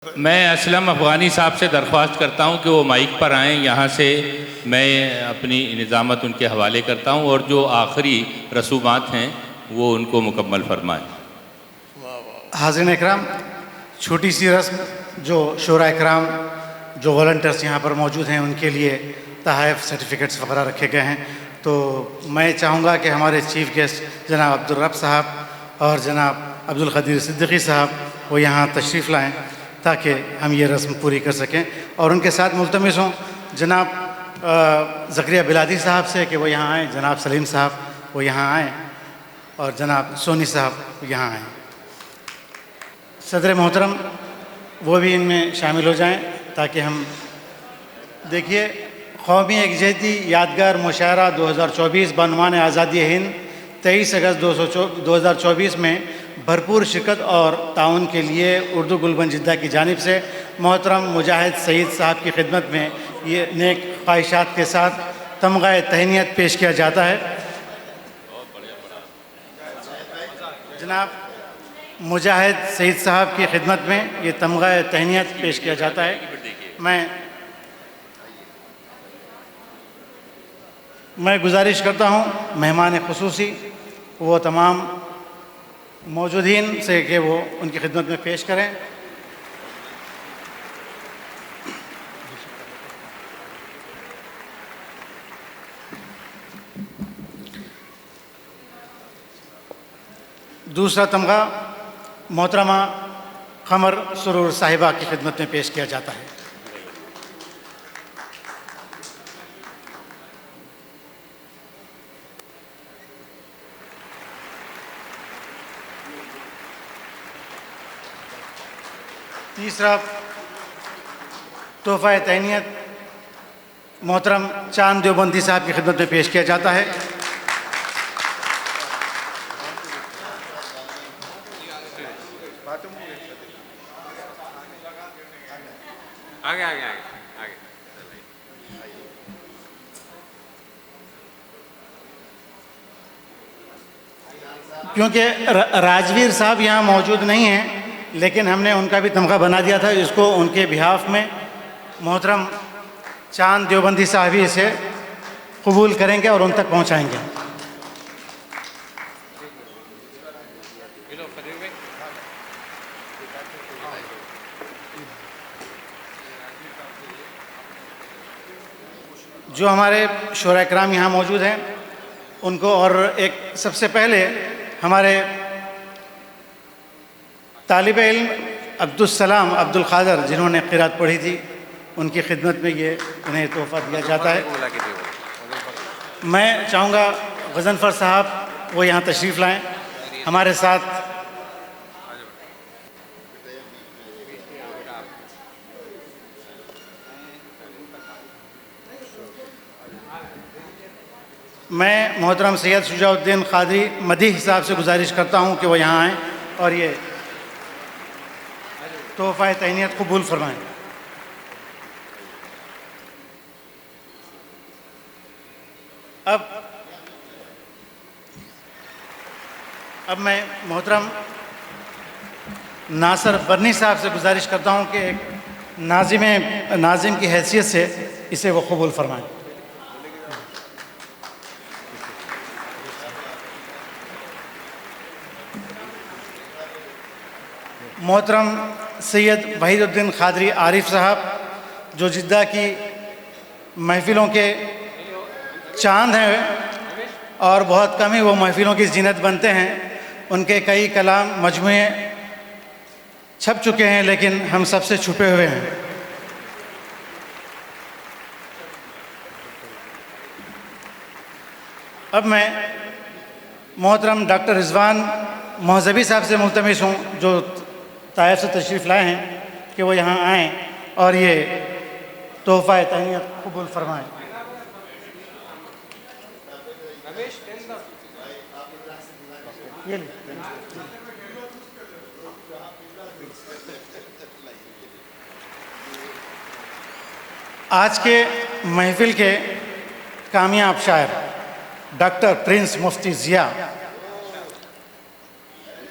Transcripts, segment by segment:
मैं असलम अफ़गानी साहब से दरख्वास्त करता हूं कि वो माइक पर आएँ। यहाँ से मैं अपनी निज़ामत उनके हवाले करता हूं और जो आखिरी रसूमात हैं वो उनको मुकम्मल फरमाएँ। हाज़िरीन इकराम, छोटी सी रस्म जो शोरा इकराम जो वॉलंटियर्स यहाँ पर मौजूद हैं उनके लिए तहाइफ सर्टिफिकेट्स वगैरह रखे गए हैं। तो मैं चाहूँगा कि हमारे चीफ़ गेस्ट जनाब अब्दुल रब साहब और जनाब अब्दुल क़दीर सिद्दीकी साहब वो यहाँ तशरीफ़ लाएँ ताकि हम ये रस्म पूरी कर सकें। और उनके साथ मुल्तमिस हूँ जनाब ज़करिया बिलादी साहब से कि वो यहाँ आएँ, जनाब सलीम साहब वो यहाँ आएँ और जनाब सोनी साहब यहाँ आएँ। सदर मोहतरम वो भी इनमें शामिल हो जाएं ताकि हम देखिए कौमी यकजहती यादगार मुशायरा 2024 बनुमान आज़ादी हिंद 23 अगस्त 2024 में भरपूर शिरकत और ताउन के लिए उर्दू गुलबन जिद्दा की जानिब से मोहतरम मुजाहिद सईद साहब की खिदमत में ये नेक ख्वाहिशात के साथ तमगा तहनीत पेश किया जाता है। जनाब मुजाहिद सईद साहब की खिदमत में ये तमगा तहनीत पेश किया जाता है। मैं गुजारिश करता हूँ मेहमान खुसूसी वो तमाम मौजूदीन से कि वो उनकी खिदमत में पेश करें। दूसरा तमगा मोहतरमा क़मर सुरूर साहिबा की खिदमत में पेश किया जाता है। तीसरा तोहफ़ा तहनीत मोहतरम चांद देवबंदी साहब की खिदमत में पेश किया जाता है। आगे आगे आगे आगे। क्योंकि राजवीर साहब यहाँ मौजूद नहीं हैं लेकिन हमने उनका भी तमगा बना दिया था, इसको उनके बिहाफ में मोहतरम चांद देवबंदी साहब ही इसे कबूल करेंगे और उन तक पहुँचाएँगे। जो हमारे शोरा इकराम यहाँ मौजूद हैं उनको और एक सबसे पहले हमारे तालिब इल्म अब्दुलसलाम अब्दुल क़ादर जिन्होंने क़िरात पढ़ी थी उनकी खिदमत में ये उन्हें तोहफ़ा दिया जाता है। मैं चाहूँगा गज़नफ़र साहब वो यहाँ तशरीफ़ लाएँ हमारे साथ। मैं मोहतरम सैयद शुजाउद्दीन क़ादरी मदीह साहब से गुजारिश करता हूँ कि वो यहाँ आएँ और ये तोहफ़ा तहनीत कबूल फरमाएँ। अब मैं मोहतरम नासिर बर्नी साहब से गुजारिश करता हूँ कि एक नाज़िम की हैसियत से इसे वो कबूल फरमाएँ। मोहतरम सैयद वहीदुद्दीन क़ादरी आरिफ साहब जो जिद्दा की महफ़िलों के चांद हैं और बहुत कम ही वो महफ़िलों की ज़ीनत बनते हैं। उनके कई कलाम मजमूए छप चुके हैं लेकिन हम सबसे छुपे हुए हैं। अब मैं मोहतरम डॉक्टर रिज़वान महज़बी साहब से मुल्तमिस हूँ जो ताइफ से तशरीफ़ लाए हैं कि वो यहाँ आएँ और ये तोहफ़ा तहनीत कबूल फरमाएँ। आज के महफ़िल के कामयाब शायर डॉक्टर प्रिंस मुफ्ती ज़िया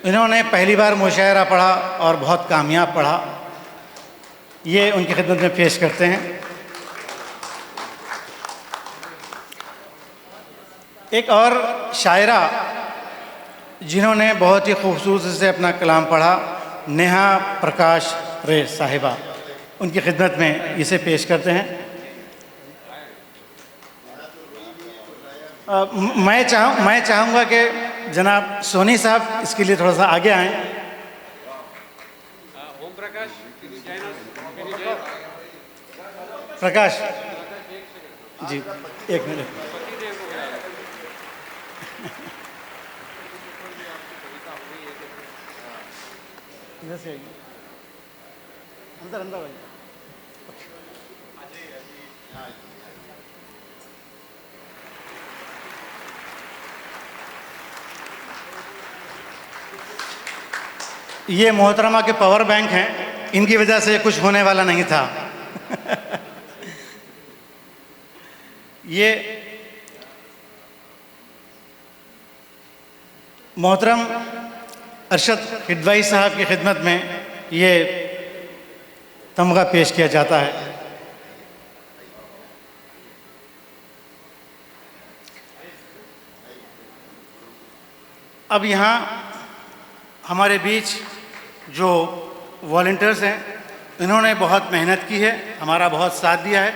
इन्होंने पहली बार मुशायरा पढ़ा और बहुत कामयाब पढ़ा। ये उनकी खिदमत में पेश करते हैं। एक और शायरा जिन्होंने बहुत ही खूबसूरती से अपना कलाम पढ़ा, नेहा प्रकाश रे साहिबा, उनकी खिदमत में इसे पेश करते हैं। मैं चाहूँगा कि जनाब सोनी साहब इसके लिए थोड़ा सा आगे आएँ। Om Prakash, can you join us? Can you join us? Prakash ji, एक मिनट। पतिदेव को बुला लो। इधर से आइए, अंदर अंदर आइए। ये मोहतरमा के पावर बैंक हैं, इनकी वजह से कुछ होने वाला नहीं था। ये मोहतरम अरशद हिडवाई साहब की खिदमत में ये तमगा पेश किया जाता है। अब यहाँ हमारे बीच जो वॉलंटियर्स हैं, इन्होंने बहुत मेहनत की है, हमारा बहुत साथ दिया है,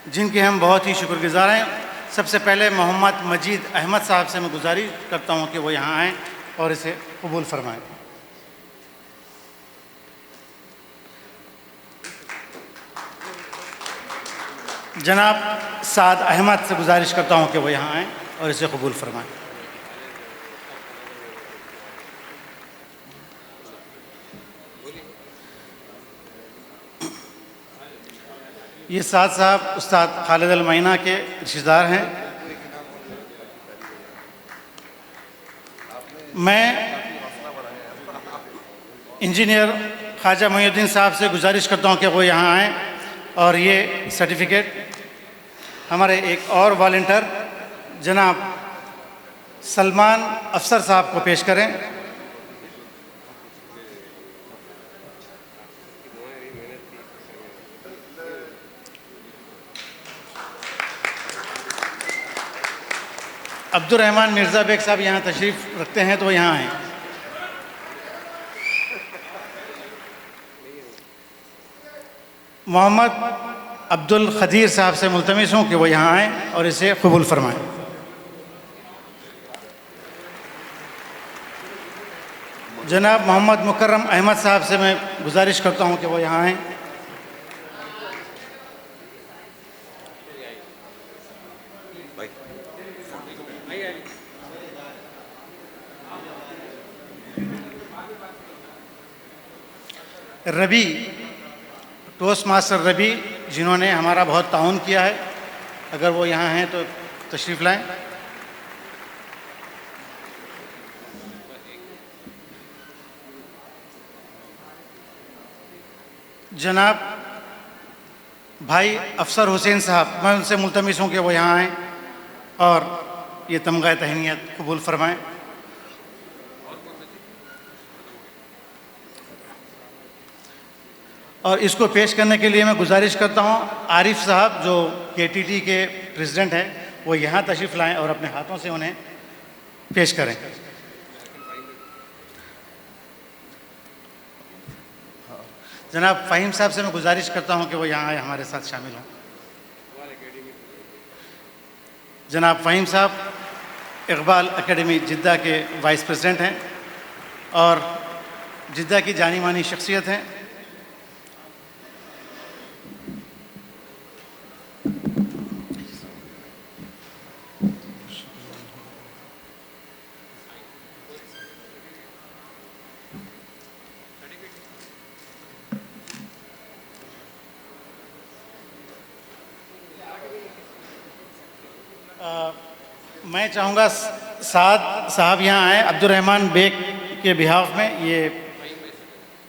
जिनके हम बहुत ही शुक्रगुजार हैं। सबसे पहले मोहम्मद मजीद अहमद साहब से मैं गुजारिश करता हूँ कि वो यहाँ आएँ और इसे कबूल फरमाएँ। जनाब साद अहमद से गुजारिश करता हूँ कि वो यहाँ आएँ और इसे कबूल फरमाएँ। ये साद साहब उस्ताद खालिद अल मईना के रिश्तेदार हैं। मैं इंजीनियर ख्वाजा मोइनुद्दीन साहब से गुजारिश करता हूँ कि वो यहाँ आएँ और ये सर्टिफिकेट हमारे एक और वॉलंटियर जनाब सलमान अफसर साहब को पेश करें। अब्दुल रहमान मिर्ज़ा बेग साहब यहाँ तशरीफ़ रखते हैं तो वो यहाँ आएँ। मोहम्मद अब्दुल खदीर साहब से मुल्तमिस हूँ कि वो यहाँ आएँ और इसे कबूल फरमाएँ। जनाब मोहम्मद मुकर्रम अहमद साहब से मैं गुजारिश करता हूँ कि वो यहाँ आएँ। रवि टोस्ट मास्टर रवि, जिन्होंने हमारा बहुत ताउन किया है, अगर वो यहाँ हैं तो तशरीफ़ लाएं। जनाब भाई अफसर हुसैन साहब, मैं उनसे मुल्तमिस हूँ कि वो यहाँ आएँ और ये तमगा तहनीत कबूल फरमाएँ। और इसको पेश करने के लिए मैं गुजारिश करता हूँ आरिफ साहब जो KTT के प्रेसिडेंट हैं, वो यहाँ तशरीफ़ लाएं और अपने हाथों से उन्हें पेश करें। जनाब फ़हीम साहब से मैं गुजारिश करता हूँ कि वो यहाँ आए, हमारे साथ शामिल हों। जनाब फ़हीम साहब इकबाल एकेडमी जिद्दा के वाइस प्रेसिडेंट हैं और जिद्दा की जानी मानी शख्सियत हैं। मैं चाहूँगा साद साहब यहाँ आए, अब्दुल रहमान बेग के बिहाफ में ये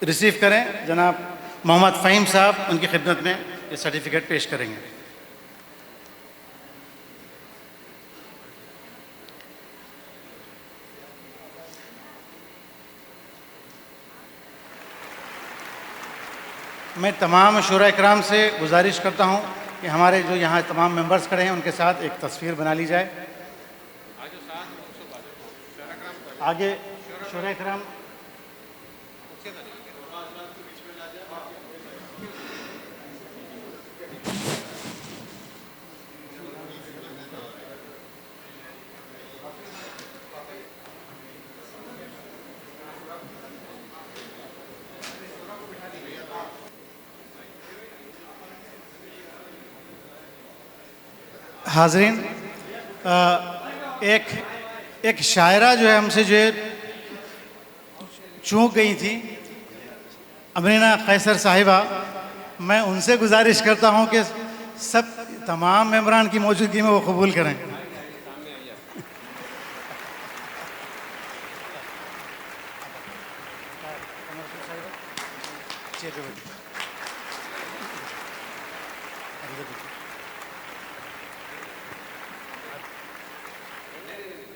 रिसीव करें। जनाब मोहम्मद फ़हीम साहब उनकी खिदमत में ये सर्टिफिकेट पेश करेंगे। मैं तमाम शुरा इकराम से गुजारिश करता हूँ कि हमारे जो यहाँ तमाम मेंबर्स खड़े हैं उनके साथ एक तस्वीर बना ली जाए। आगे शुरा इकराम। हाज़रीन, एक शायरा जो है हमसे जो है चूक गई थी, अमरीना कैसर साहिबा, मैं उनसे गुजारिश करता हूं कि सब तमाम मेंबरान की मौजूदगी में वो कबूल करें।